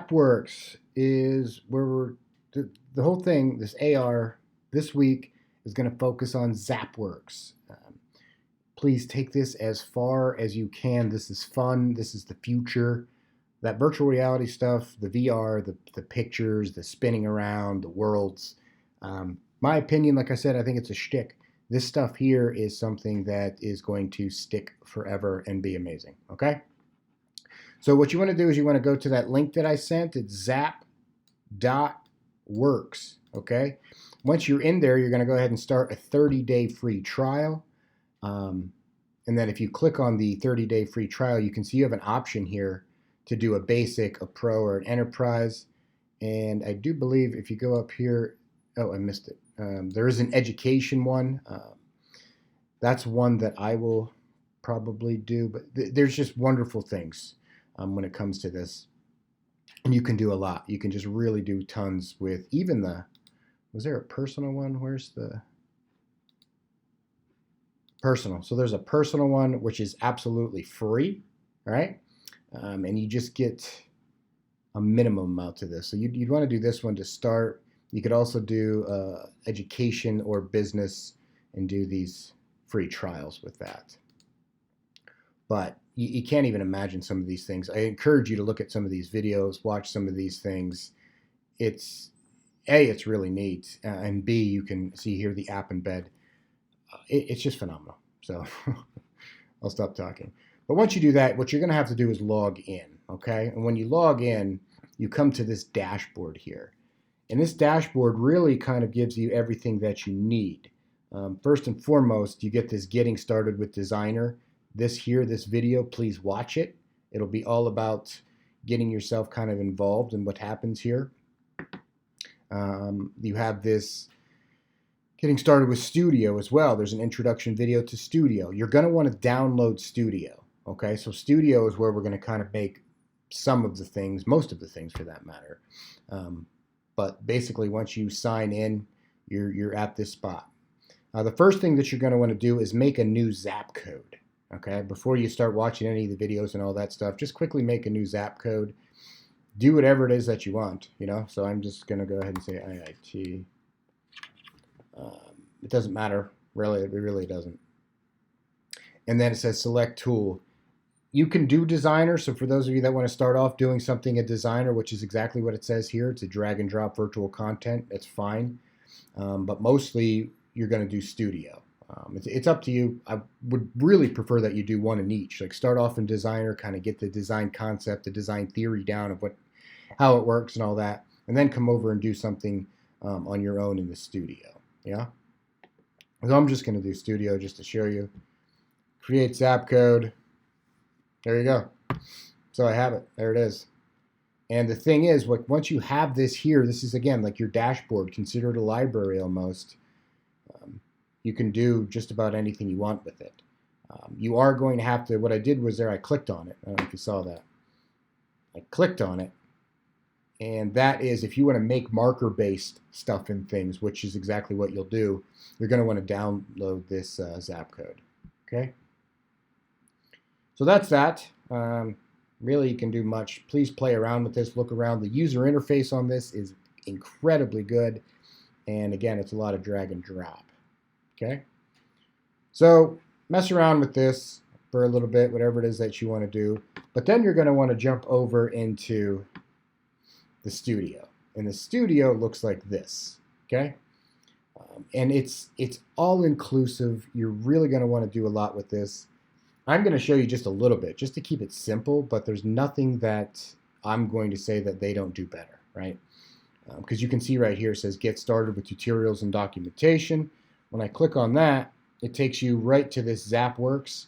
Zapworks is where the whole thing, this AR, this week is going to focus on Zapworks. Please take this as far as you can. This is fun. This is the future. That virtual reality stuff, the VR, the pictures, the spinning around, the worlds. My opinion, like I said, I think it's a shtick. This stuff here is something that is going to stick forever and be amazing. Okay? So what you want to do is you want to go to that link that I sent. It's zap.works. Okay. Once you're in there, you're going to go ahead and start a 30-day free trial. And then if you click on the 30-day free trial, you can see you have an option here to do a basic, a pro, or an enterprise. And I do believe if you go up here, oh, I missed it. There is an education one. That's one that I will probably do, but there's just wonderful things when it comes to this. And you can do a lot. You can just really do tons with even was there a personal one? Where's the personal? So there's a personal one, which is absolutely free, all right? And you just get a minimum amount to this. So you'd want to do this one to start. You could also do education or business and do these free trials with that. But you can't even imagine some of these things. I encourage you to look at some of these videos, watch some of these things. It's really neat, and B, you can see here the app embed. It's just phenomenal. So I'll stop talking. But once you do that, what you're going to have to do is log in, okay? And when you log in, you come to this dashboard here. And this dashboard really kind of gives you everything that you need. First and foremost, you get this getting started with designer. This video, please watch it. It'll be all about getting yourself kind of involved in what happens here. You have this getting started with Studio as well. There's an introduction video to Studio. You're going to want to download Studio. Okay, so Studio is where we're going to kind of make some of the things, most of the things for that matter. But basically, once you sign in, you're at this spot. The first thing that you're going to want to do is make a new Zap code. Okay, before you start watching any of the videos and all that stuff, just quickly make a new Zap code. Do whatever it is that you want, you know. So I'm just going to go ahead and say IIT. It doesn't matter, really. It really doesn't. And then it says select tool. You can do designer. So for those of you that want to start off doing something a designer, which is exactly what it says here, it's a drag and drop virtual content. That's fine. But mostly you're going to do studio. It's up to you. I would really prefer that you do one in each. Like start off in designer, kind of get the design concept, the design theory down of how it works and all that, and then come over and do something on your own in the studio. Yeah. So I'm just going to do studio just to show you. Create Zap code. There you go. So I have it. There it is. And the thing is, once you have this here, this is again like your dashboard. Consider it a library almost. You can do just about anything you want with it. You are going to have to, what I did was I clicked on it. I don't know if you saw that. I clicked on it. And that is, if you want to make marker-based stuff and things, which is exactly what you'll do, you're going to want to download this Zap code. Okay? So that's that. Really, you can do much. Please play around with this. Look around. The user interface on this is incredibly good. And again, it's a lot of drag and drop. Okay? So mess around with this for a little bit, whatever it is that you want to do. But then you're going to want to jump over into the studio. And the studio looks like this. Okay? And it's all inclusive. You're really going to want to do a lot with this. I'm going to show you just a little bit, just to keep it simple, but there's nothing that I'm going to say that they don't do better, right? Because you can see right here, it says get started with tutorials and documentation. When I click on that, it takes you right to this Zapworks,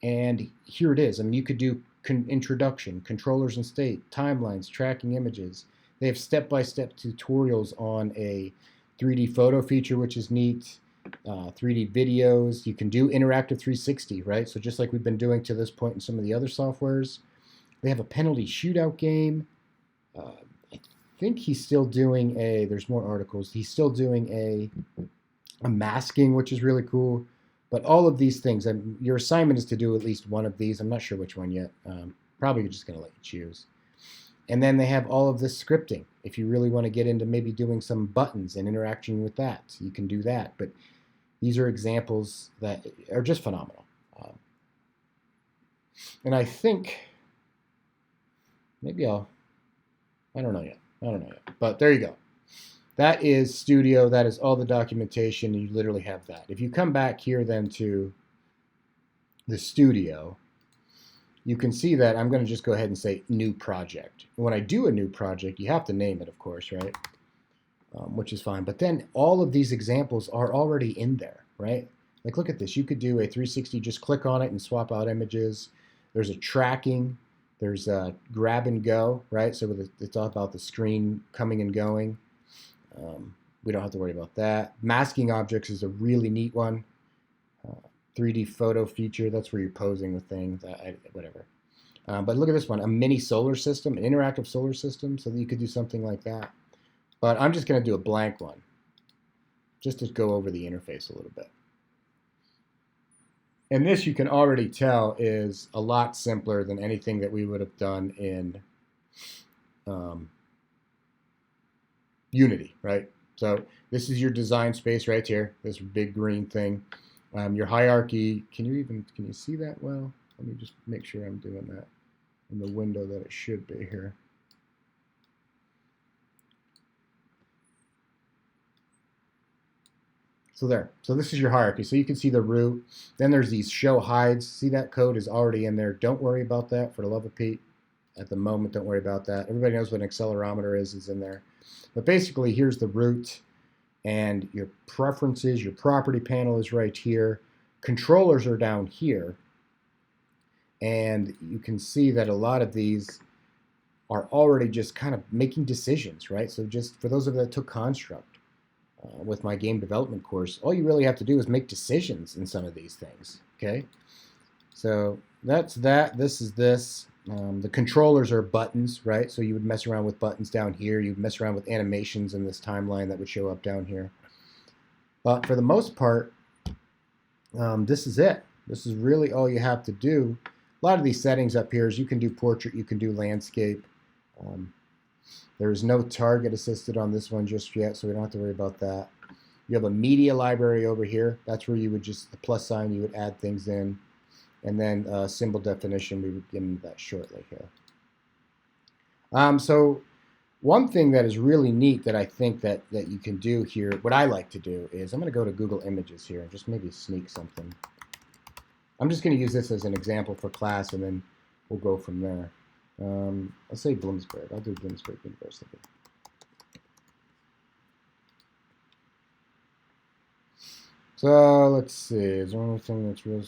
and here it is. I mean, you could do introduction, controllers and state, timelines, tracking images. They have step-by-step tutorials on a 3D photo feature, which is neat. 3D videos. You can do interactive 360, right? So just like we've been doing to this point in some of the other softwares. They have a penalty shootout game. I think he's still doing there's more articles. He's still doing a masking, which is really cool. But all of these things, your assignment is to do at least one of these. I'm not sure which one yet. Probably just going to let you choose. And then they have all of this scripting. If you really want to get into maybe doing some buttons and interaction with that, you can do that. But these are examples that are just phenomenal. And I think maybe I don't know yet. But there you go. That is Studio. That is all the documentation. You literally have that. If you come back here then to the Studio, you can see that I'm going to just go ahead and say new project. When I do a new project, you have to name it, of course, right? Which is fine. But then all of these examples are already in there, right? Like, look at this. You could do a 360, just click on it and swap out images. There's a tracking. There's a grab and go, right? So it's all about the screen coming and going. We don't have to worry about that. Masking objects is a really neat one. 3D photo feature, that's where you're posing with things, whatever. But look at this one, a mini solar system, an interactive solar system, so that you could do something like that. But I'm just going to do a blank one, just to go over the interface a little bit. And this, you can already tell, is a lot simpler than anything that we would have done in Unity, right? So this is your design space right here, this big green thing. Your hierarchy, can you see that well? Let me just make sure I'm doing that in the window that it should be here. So there. So this is your hierarchy. So you can see the root. Then there's these show hides. See, that code is already in there. Don't worry about that, for the love of Pete. At the moment, don't worry about that. Everybody knows what an accelerometer is in there. But basically, here's the root. And your preferences, your property panel is right here. Controllers are down here. And you can see that a lot of these are already just kind of making decisions, right? So just for those of you that took Construct with my game development course, all you really have to do is make decisions in some of these things, okay? So that's that. This is this. The controllers are buttons, right? So you would mess around with buttons down here. You would mess around with animations in this timeline that would show up down here. But for the most part, this is it. This is really all you have to do. A lot of these settings up here is you can do portrait, you can do landscape. There is no target assisted on this one just yet, so we don't have to worry about that. You have a media library over here. That's where you would just, the plus sign, you would add things in. And then symbol definition, we would get into that shortly here. So one thing that is really neat that I think that you can do here, what I like to do is, I'm going to go to Google Images here and just maybe sneak something. I'm just going to use this as an example for class, and then we'll go from there. I'll say Bloomsburg. I'll do Bloomsburg University. So let's see. Is there anything that's real?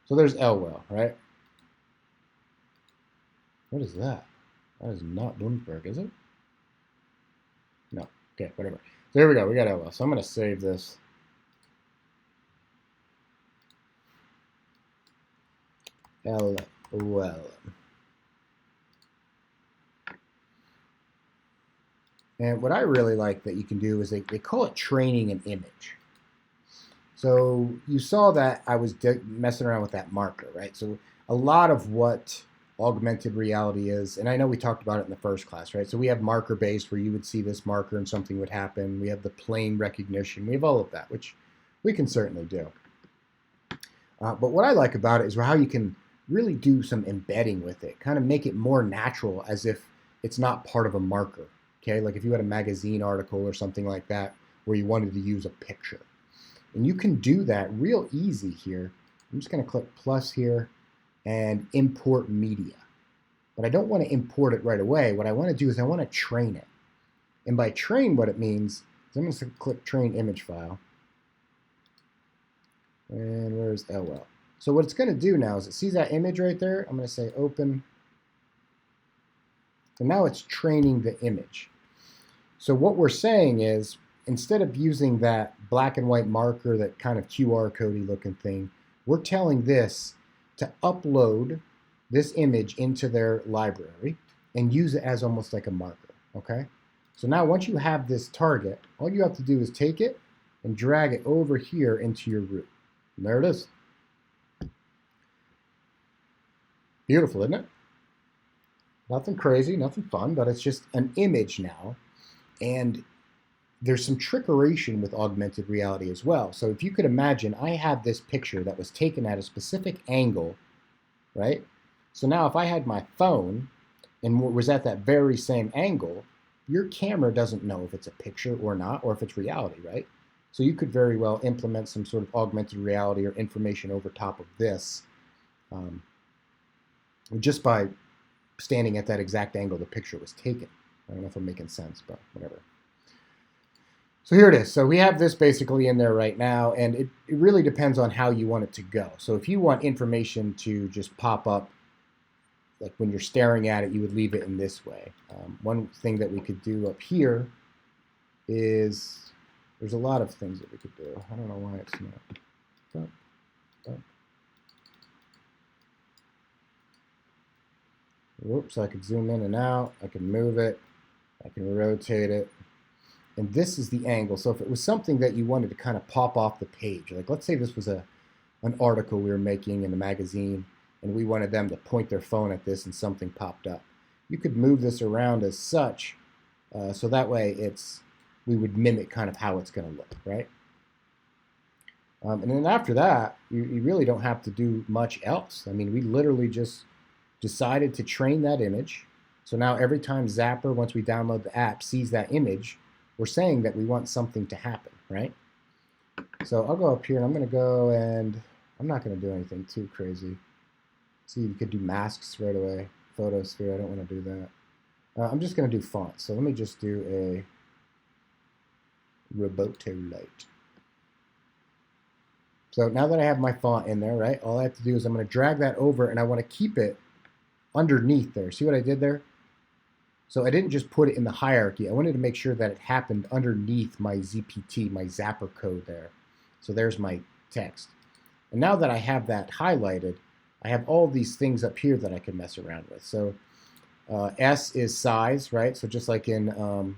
So there's Elwell, right? What is that? That is not Bloomsburg, is it? No. Okay, whatever. So here we go. We got Elwell. So I'm going to save this. Elwell. And what I really like that you can do is they call it training an image. So you saw that I was messing around with that marker, right? So a lot of what augmented reality is, and I know we talked about it in the first class, right? So we have marker based where you would see this marker and something would happen. We have the plane recognition. We have all of that, which we can certainly do. But what I like about it is how you can really do some embedding with it, kind of make it more natural as if it's not part of a marker, okay? Like if you had a magazine article or something like that where you wanted to use a picture. And you can do that real easy here. I'm just going to click plus here and import media. But I don't want to import it right away. What I want to do is I want to train it. And by train, what it means is I'm going to click train image file. And where's LL? So what it's going to do now is it sees that image right there. I'm going to say open. And now it's training the image. So what we're saying is, instead of using that black and white marker, that kind of QR code-y looking thing, we're telling this to upload this image into their library and use it as almost like a marker, okay? So now once you have this target, all you have to do is take it and drag it over here into your root. And there it is. Beautiful, isn't it? Nothing crazy, nothing fun, but it's just an image now. And there's some trickeration with augmented reality as well. So if you could imagine, I had this picture that was taken at a specific angle, right? So now if I had my phone and was at that very same angle, your camera doesn't know if it's a picture or not, or if it's reality, right? So you could very well implement some sort of augmented reality or information over top of this, um, just by standing at that exact angle the picture was taken. I don't know if I'm making sense, but whatever. So here it is. So we have this basically in there right now, and it really depends on how you want it to go. So if you want information to just pop up, like when you're staring at it, you would leave it in this way. One thing that we could do up here is, there's a lot of things that we could do. I don't know why it's not. Whoops, I could zoom in and out. I can move it. I can rotate it. And this is the angle. So if it was something that you wanted to kind of pop off the page, like let's say this was an article we were making in a magazine, and we wanted them to point their phone at this and something popped up. You could move this around as such, so that way we would mimic kind of how it's going to look, right? And then after that, you really don't have to do much else. I mean, we literally just decided to train that image. So now every time Zapper, once we download the app, sees that image, we're saying that we want something to happen, right? So I'll go up here and I'm going to go, and I'm not going to do anything too crazy. See, you could do masks right away. Photosphere, I don't want to do that. I'm just going to do font. So let me just do a Roboto Light. So now that I have my font in there, right, all I have to do is I'm going to drag that over, and I want to keep it underneath there. See what I did there? So I didn't just put it in the hierarchy. I wanted to make sure that it happened underneath my ZPT, my Zapper code there. So there's my text. And now that I have that highlighted, I have all these things up here that I can mess around with. So S is size, right? So just like in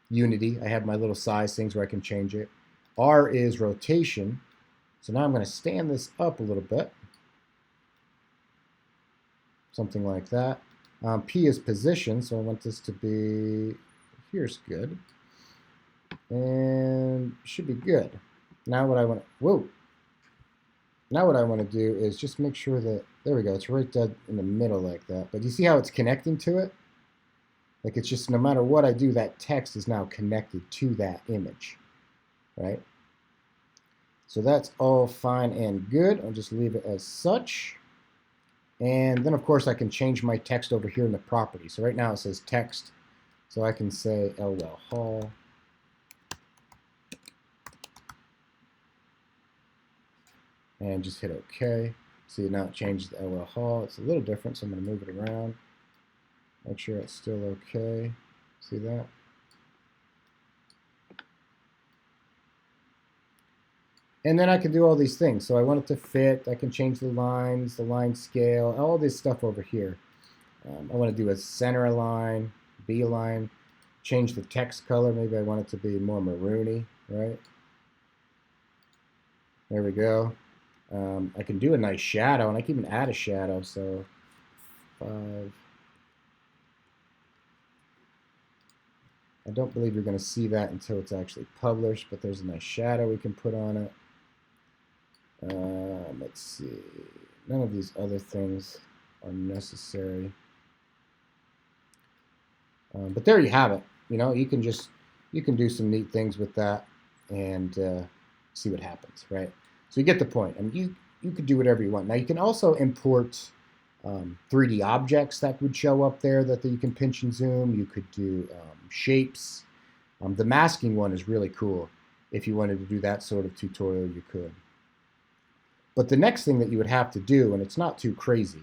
Unity, I have my little size things where I can change it. R is rotation. So now I'm going to stand this up a little bit. Something like that. P is position, so I want this to be, here's good. And should be good. Now what I want to, Now what I want to do is just make sure that, there we go, it's right dead in the middle like that. But you see how it's connecting to it? Like it's just, no matter what I do, that text is now connected to that image, right? So that's all fine and good. I'll just leave it as such. And then, of course, I can change my text over here in the property. So right now it says text. So I can say LL Hall. And just hit OK. See, now it changed the LL Hall. It's a little different, so I'm going to move it around. Make sure it's still OK. See that? And then I can do all these things. So I want it to fit. I can change the lines, the line scale, all this stuff over here. I want to do a center align, B align, change the text color. Maybe I want it to be more maroony, right? There we go. I can do a nice shadow, and I can even add a shadow. So 5. I don't believe you're going to see that until it's actually published, but there's a nice shadow we can put on it. Let's see. None of these other things are necessary. But there you have it. You know, you can do some neat things with that and see what happens, right? So you get the point. I mean, you could do whatever you want. Now you can also import 3D objects that would show up there that you can pinch and zoom. You could do shapes. The masking one is really cool. If you wanted to do that sort of tutorial, you could. But the next thing that you would have to do, and it's not too crazy,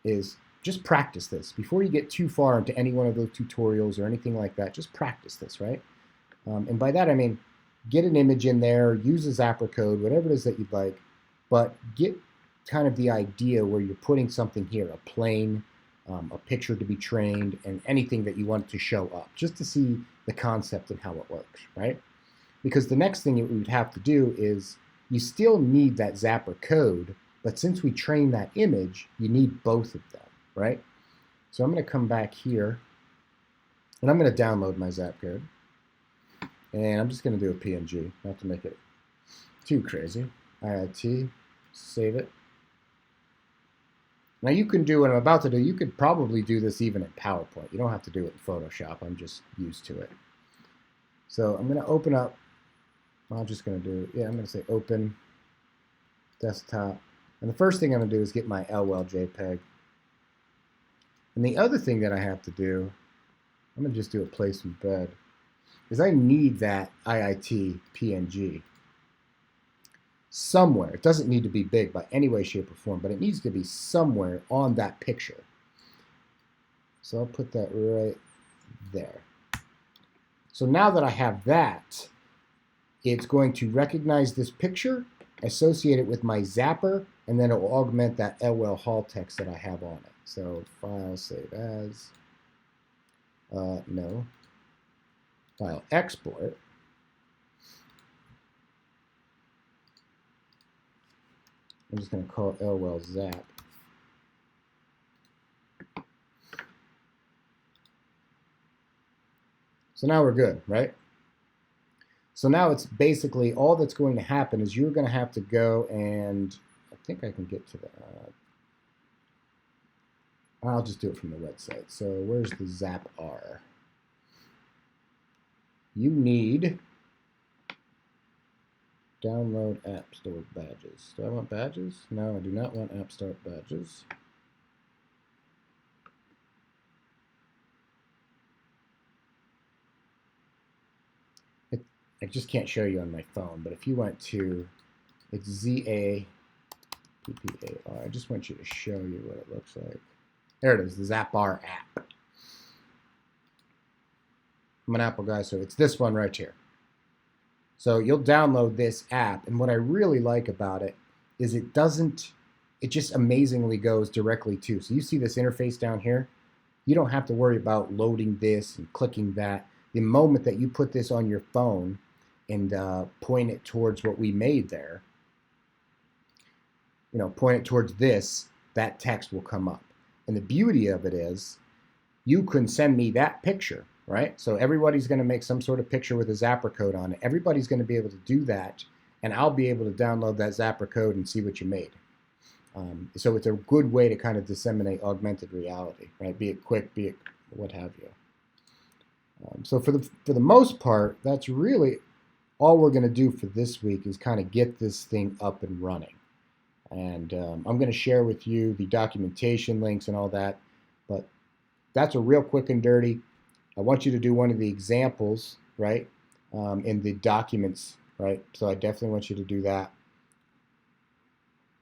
is just practice this. Before you get too far into any one of those tutorials or anything like that, just practice this, right? And by that I mean, get an image in there, use a Zapper code, whatever it is that you'd like, but get kind of the idea where you're putting something here, a plane, a picture to be trained, and anything that you want to show up, just to see the concept and how it works, right? Because the next thing that we would have to do is, you still need that Zapper code, but since we train that image, you need both of them, right? So I'm going to come back here, and I'm going to download my zap code. And I'm just going to do a PNG, not to make it too crazy. IIT, save it. Now you can do what I'm about to do. You could probably do this even in PowerPoint. You don't have to do it in Photoshop. I'm just used to it. So I'm going to open up. I'm just going to do, I'm going to say open desktop. And the first thing I'm going to do is get my LWL JPEG. And the other thing that I have to do, I'm going to just do a place in bed, is I need that IIT PNG somewhere. It doesn't need to be big by any way, shape, or form, but it needs to be somewhere on that picture. So I'll put that right there. So now that I have that, it's going to recognize this picture, associate it with my zapper, and then it will augment that LWL Hall text that I have on it. So file, save as, no, file export. I'm just going to call it LWL zap. So now we're good, right? So now it's basically all that's going to happen is you're going to have to go and I think I can get to the, I'll just do it from the website. So where's the zap R? You need download app store badges. Do I want badges? No, I do not want app store badges. I just can't show you on my phone, but if you went to, it's ZAPPAR. I just want you to show you what it looks like. There it is, the zapR app. I'm an Apple guy, so it's this one right here. So you'll download this app, and what I really like about it is it just amazingly goes directly to. So you see this interface down here? You don't have to worry about loading this and clicking that. The moment that you put this on your phone and point it towards what we made there, point it towards this, that text will come up. And the beauty of it is you can send me that picture, right? So everybody's going to make some sort of picture with a zapper code on it. Everybody's going to be able to do that, and I'll be able to download that zapper code and see what you made. So it's a good way to kind of disseminate augmented reality, right? Be it quick, be it what have you. So for the most part, that's really all we're going to do for this week is kind of get this thing up and running. And I'm going to share with you the documentation links and all that, but that's a real quick and dirty. I want you to do one of the examples, right, in the documents, right? So I definitely want you to do that.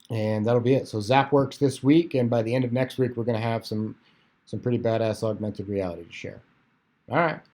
And that'll be it. So zapworks this week, and by the end of next week, we're going to have some pretty badass augmented reality to share. All right.